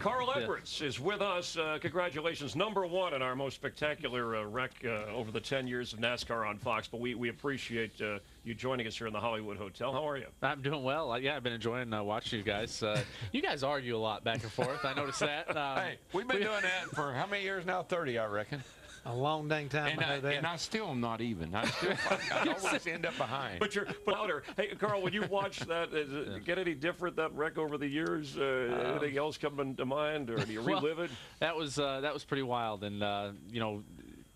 Carl Edwards is with us. Congratulations, #1 in our most spectacular wreck over the 10 years of NASCAR on Fox. But we appreciate you joining us here in the Hollywood Hotel. How are you? I'm doing well. Yeah, I've been enjoying watching you guys. You guys argue a lot back and forth. I noticed that. Hey, we've been doing that for how many years now? 30, I reckon. A long dang time. And I still am not even. I always end up behind. But you're louder. Hey, Carl, when you watch that, does it get any different, that wreck over the years? Anything else coming to mind, or do you relive it? That was pretty wild, and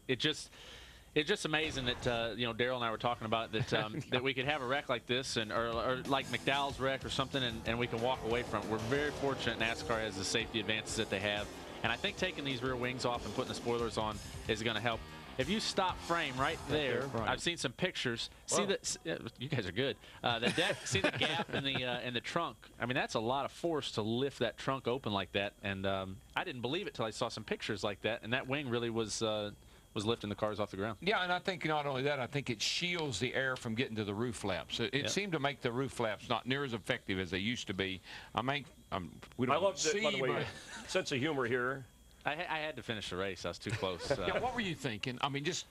it's just amazing that Daryl and I were talking about that that we could have a wreck like this, or like McDowell's wreck or something, and we can walk away from it. We're very fortunate NASCAR has the safety advances that they have. And I think taking these rear wings off and putting the spoilers on is going to help. If you stop frame right there, right. I've seen some pictures. Whoa. See that? You guys are good. The deck. See the gap in the trunk. I mean, that's a lot of force to lift that trunk open like that. And I didn't believe it till I saw some pictures like that. And that wing really was lifting the cars off the ground. Yeah, and I think not only that, I think it shields the air from getting to the roof flaps. It seemed to make the roof flaps not near as effective as they used to be. We don't I love see, by the way, your sense of humor here. I had to finish the race. I was too close. Yeah, what were you thinking? I mean, just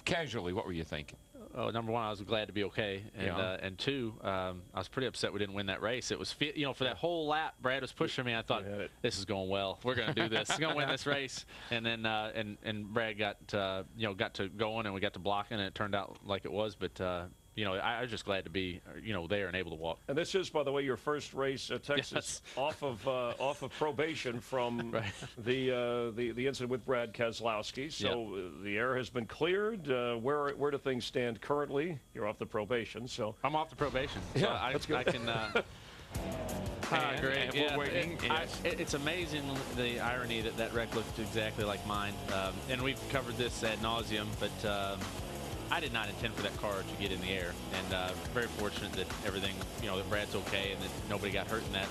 casually, what were you thinking? Oh, #1, I was glad to be okay, and 2, I was pretty upset we didn't win that race. It was, for that whole lap, Brad was pushing me. I thought, this is going well. We're going to do this. We're going to win this race. And then and Brad got to going, and we got to blocking, and it turned out like it was. But I was just glad to be there and able to walk. And this is, by the way, your first race at Texas off of probation from the incident with Brad Keselowski. So the air has been cleared. Where do things stand currently? You're off the probation, so I'm off the probation. So that's good. I can. Great. We're waiting. It's amazing the irony that wreck looked exactly like mine. And we've covered this ad nauseum, but. I did not intend for that car to get in the air, and very fortunate that everything, that Brad's okay and that nobody got hurt in that.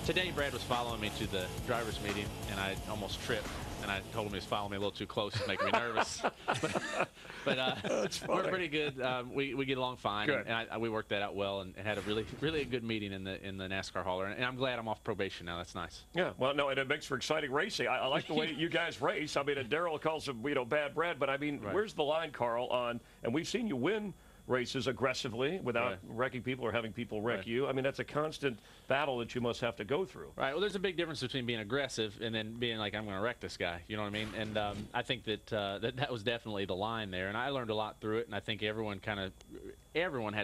Today, Brad was following me to the driver's meeting, and I almost tripped, and I told him he was following me a little too close, making me nervous. But we're pretty good. We get along fine, and we worked that out well, and had a really good meeting in the NASCAR hauler. And I'm glad I'm off probation now. That's nice. Yeah, well, no, and it makes for exciting racing. I like the way you guys race. I mean, Daryl calls him, bad Brad, but I mean, where's the line, Carl? And we've seen you win races aggressively without wrecking people or having people wreck you. I mean, that's a constant battle that you must have to go through. Right. Well, there's a big difference between being aggressive and then being like, I'm going to wreck this guy. You know what I mean? And I think that was definitely the line there. And I learned a lot through it. And I think everyone had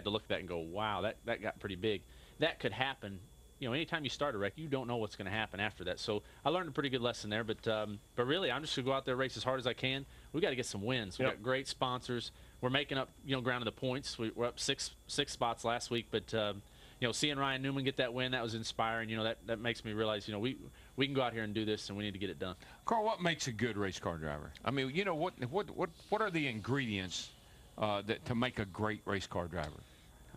to look at that and go, wow, that got pretty big. That could happen. Anytime you start a wreck, you don't know what's going to happen after that. So I learned a pretty good lesson there. But really, I'm just going to go out there, race as hard as I can. We got to get some wins. We got great sponsors. We're making up, ground in the points. We're up six spots last week. But seeing Ryan Newman get that win, that was inspiring. That makes me realize, we can go out here and do this, and we need to get it done. Carl, what makes a good race car driver? I mean, what are the ingredients to make a great race car driver?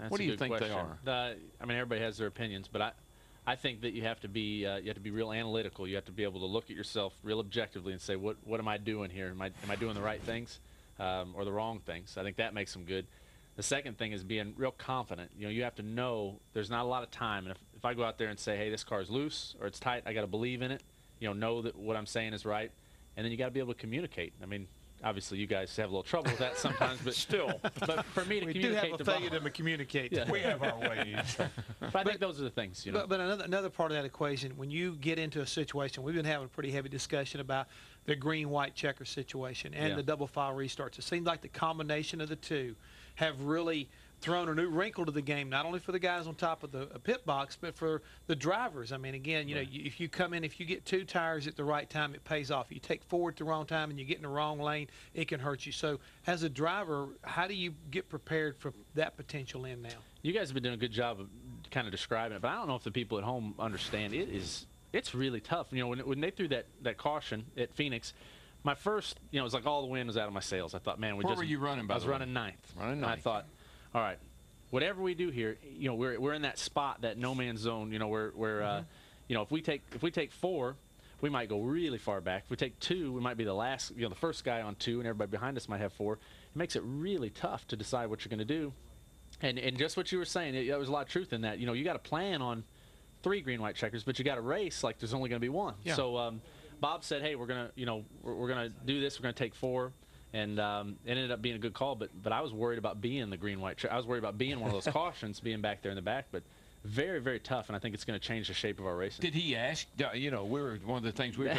What do you think they are? I mean, everybody has their opinions, but I think that you have to be real analytical. You have to be able to look at yourself real objectively and say, what am I doing here? Am I doing the right things or the wrong things? I think that makes them good. The second thing is being real confident. You have to know there's not a lot of time. And if I go out there and say, hey, this car's loose or it's tight, I got to believe in it. Know that what I'm saying is right. And then you got to be able to communicate. I mean, obviously, you guys have a little trouble with that sometimes, but still. But for me to we communicate, do have a failure to communicate. Yeah. We have our ways. But I think those are the things. But another part of that equation, when you get into a situation, we've been having a pretty heavy discussion about the green-white checker situation and the double file restarts. It seems like the combination of the two have really thrown a new wrinkle to the game, not only for the guys on top of the pit box, but for the drivers. I mean, again, if you come in, if you get 2 tires at the right time, it pays off. You take 4 at the wrong time and you get in the wrong lane, it can hurt you. So as a driver, how do you get prepared for that potential in now? You guys have been doing a good job of kind of describing it, but I don't know if the people at home understand. It's really tough. When they threw that caution at Phoenix, my first, it was like all the wind was out of my sails. I thought, man, where were you running? I was running ninth. And I thought, all right, whatever we do here, we're in that spot, that no man's zone. Where if we take 4, we might go really far back. If we take 2, we might be the last, the first guy on 2, and everybody behind us might have 4. It makes it really tough to decide what you're going to do. And just what you were saying, there was a lot of truth in that. You got to plan on 3 green white checkers, but you got to race like there's only going to be 1. Yeah. So Bob said, hey, we're gonna we're gonna do this. We're gonna take 4. And it ended up being a good call, but I was worried about being the green white. I was worried about being one of those cautions, being back there in the back. But very, very tough, and I think it's going to change the shape of our racing. Did he ask? You know, one of the things we.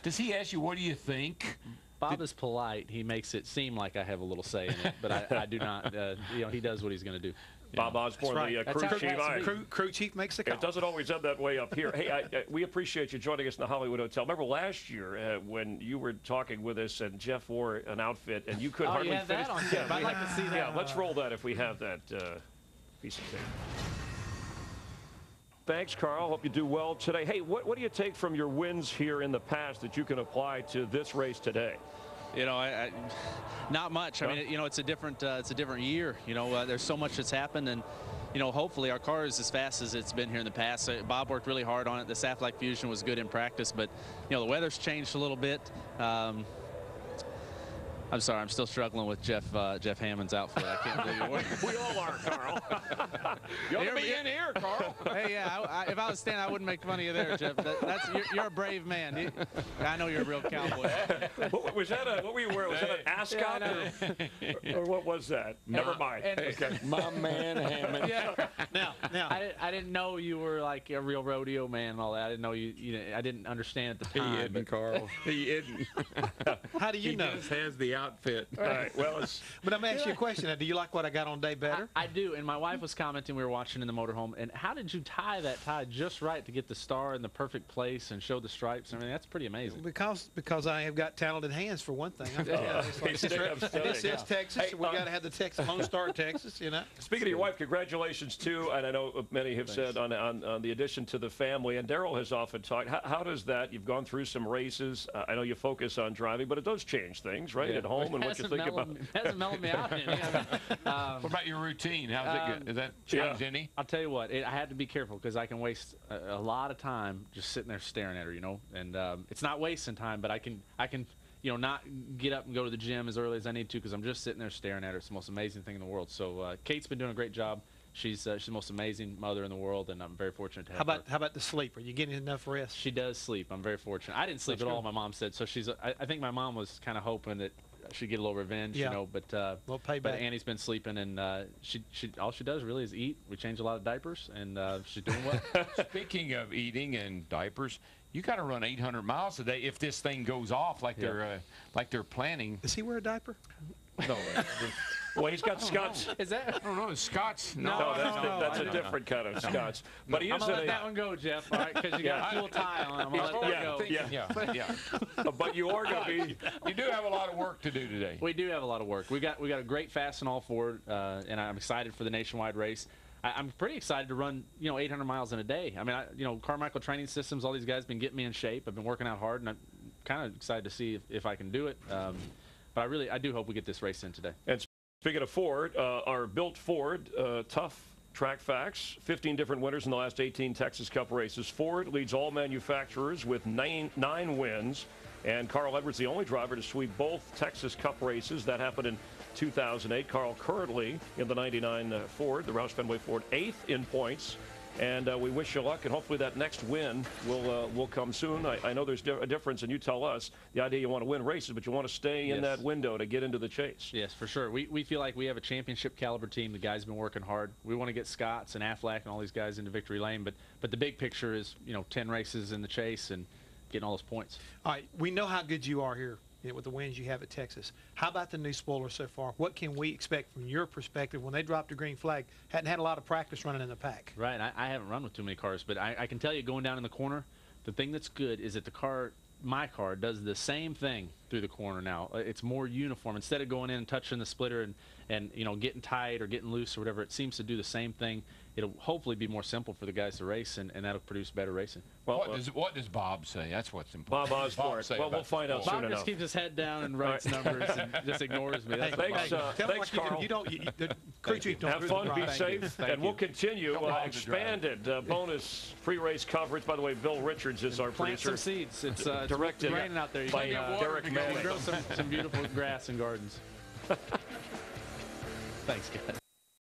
Does he ask you what do you think? Bob is polite. He makes it seem like I have a little say in it, but I do not. You know, he does what he's going to do. Bob Osborne, right. the crew chief. Crew chief makes the call. It doesn't always end that way up here. Hey, we appreciate you joining us in the Hollywood Hotel. Remember last year when you were talking with us and Jeff wore an outfit and you could hardly you have finish. That on tape. I'd like to see that. Yeah, let's roll that if we have that piece of tape. Thanks, Carl. Hope you do well today. Hey, what do you take from your wins here in the past that you can apply to this race today? You know, not much. I mean, you know, it's a different year. You know, there's so much that's happened, and you know, hopefully our car is as fast as it's been here in the past. Bob worked really hard on it. The Saflak Fusion was good in practice, but you know, the weather's changed a little bit. I'm sorry, I'm still struggling with Jeff Hammond's outfit. I can't believe it. We all are, Carl. You ought to be in here, Carl. Hey, yeah, if I was standing, I wouldn't make fun of you there, Jeff. You're a brave man. I know you're a real cowboy. What were you wearing? Was that an ascot or what was that? Never mind. Okay. My man Hammond. Yeah. Now, I didn't know you were like a real rodeo man and all that. I didn't know I didn't understand at the time. He isn't, Carl. He isn't. how do you know? He just has the outfit. All right. Well, But I'm asking you a question. Do you like what I got on today better? I do, and my wife was commenting. We were watching in the motorhome, and how did you tie that tie just right to get the star in the perfect place and show the stripes? I mean, that's pretty amazing. Because I have got talented hands for one thing. This is Texas. Hey, we got to have the Texas Lone Star in Texas, you know. Speaking of your wife, congratulations too. And I know many have said on the addition to the family. And Darrell has often talked. How does that? You've gone through some races. I know you focus on driving, but it does change things, right? At home and what you think about. It hasn't mellowed me out. What about your routine? How's it good? Has that changed any? I'll tell you what. I had to be careful because I can waste a lot of time just sitting there staring at her, you know. And it's not wasting time, but I can you know, not get up and go to the gym as early as I need to because I'm just sitting there staring at her. It's the most amazing thing in the world. So Kate's been doing a great job. She's the most amazing mother in the world, and I'm very fortunate to have her. How about the sleep? Are you getting enough rest? She does sleep. I'm very fortunate. I didn't sleep at all, my mom said. So I think my mom was kind of hoping that she'd get a little revenge, you know. But payback. But Annie's been sleeping, and she all she does really is eat. We change a lot of diapers, and she's doing well. Speaking of eating and diapers, you got to run 800 miles a day if this thing goes off like they're planning. Does he wear a diaper? No. Well, he's got Scott's. Is that? I don't know. Scotch? No, that's a different kind of Scotch. But he I'm is gonna let that one go, Jeff. All right, because you got a full tie on. I'm gonna let that go. Yeah. But you are going to be. You do have a lot of work to do today. We do have a lot of work. We got a great Fastenal Ford, and I'm excited for the nationwide race. I'm pretty excited to run, 800 miles in a day. I mean, Carmichael Training Systems, all these guys have been getting me in shape. I've been working out hard, and I'm kind of excited to see if I can do it. But I do hope we get this race in today. And speaking of Ford, our built Ford, tough track facts, 15 different winners in the last 18 Texas Cup races. Ford leads all manufacturers with nine wins. And Carl Edwards, the only driver to sweep both Texas Cup races. That happened in 2008. Carl currently in the 99 Ford, the Roush Fenway Ford, 8th in points. And we wish you luck, and hopefully that next win will come soon. I know there's a difference, and you tell us the idea you want to win races, but you want to stay in that window to get into the chase. Yes, for sure. We feel like we have a championship caliber team. The guys have been working hard. We want to get Scotts and Aflac and all these guys into victory lane, but the big picture is 10 races in the chase and getting all those points. All right, we know how good you are here with the wins you have at Texas. How about the new spoiler so far? What can we expect from your perspective when they dropped the green flag? Hadn't had a lot of practice running in the pack. Right. I haven't run with too many cars, but I can tell you going down in the corner, the thing that's good is that my car does the same thing through the corner now. It's more uniform. Instead of going in and touching the splitter and getting tight or getting loose or whatever, it seems to do the same thing. It'll hopefully be more simple for the guys to race, and that'll produce better racing. Well, what does Bob say? That's what's important. Bob Osborne. Well, we'll find out soon enough. Bob just keeps his head down and writes numbers and just ignores me. That's thanks, Carl. The crew chief don't have fun, be safe, and we'll continue expanded bonus pre-race coverage. By the way, Bill Richards is our Plant producer. some seeds. It's directed raining out there. You by can Derek Manning. grow some beautiful grass and gardens. Thanks, guys.